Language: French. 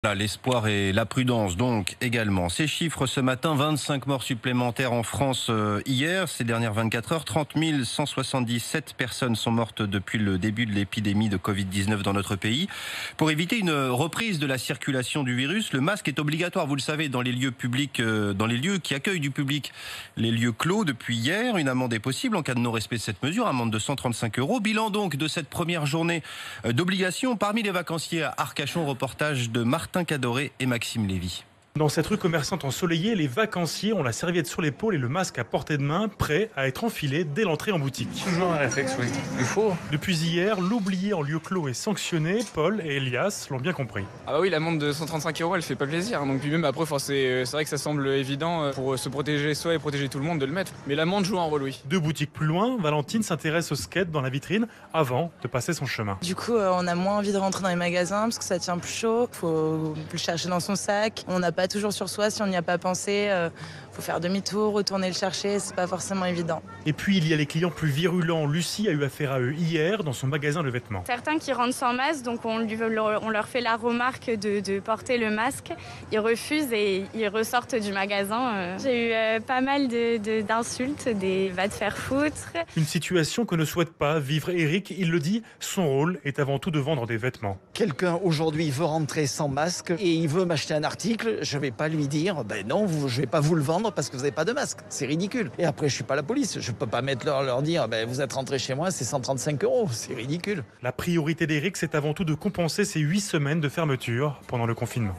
Là, l'espoir et la prudence donc également. Ces chiffres ce matin, 25 morts supplémentaires en France hier. Ces dernières 24 heures, 30 177 personnes sont mortes depuis le début de l'épidémie de Covid-19 dans notre pays. Pour éviter une reprise de la circulation du virus, le masque est obligatoire, vous le savez, dans les lieux publics, dans les lieux qui accueillent du public. Les lieux clos depuis hier, une amende est possible en cas de non-respect de cette mesure, amende de 135 €. Bilan donc de cette première journée d'obligation parmi les vacanciers à Arcachon, reportage de Martin Cadoré et Maxime Lévy. Dans cette rue commerçante ensoleillée, les vacanciers ont la serviette sur l'épaule et le masque à portée de main, prêts à être enfilés dès l'entrée en boutique. Toujours un réflexe, oui. Il faut. Depuis hier, l'oublié en lieu clos est sanctionné. Paul et Elias l'ont bien compris. Ah bah oui, l'amende de 135 €, elle fait pas plaisir. Donc puis même après, c'est vrai que ça semble évident pour se protéger soi et protéger tout le monde de le mettre. Mais l'amende joue un rôle, oui. 2 boutiques plus loin, Valentine s'intéresse au skate dans la vitrine avant de passer son chemin. Du coup, on a moins envie de rentrer dans les magasins parce que ça tient plus chaud. Faut le chercher dans son sac. On n'a pas toujours sur soi si on n'y a pas pensé. Faut faire demi-tour, retourner le chercher, c'est pas forcément évident. Et puis il y a les clients plus virulents. Lucie a eu affaire à eux hier dans son magasin de vêtements. Certains qui rentrent sans masque, donc on leur fait la remarque de porter le masque. Ils refusent et ils ressortent du magasin. J'ai eu pas mal d'insultes, des va te faire foutre. Une situation que ne souhaite pas vivre Eric. Il le dit, son rôle est avant tout de vendre des vêtements. Quelqu'un aujourd'hui veut rentrer sans masque et il veut m'acheter un article, je vais pas lui dire non, je vais pas vous le vendre parce que vous n'avez pas de masque. C'est ridicule. Et après, je suis pas la police. Je peux pas leur dire vous êtes rentré chez moi, c'est 135 €. C'est ridicule. La priorité d'Eric, c'est avant tout de compenser ces 8 semaines de fermeture pendant le confinement.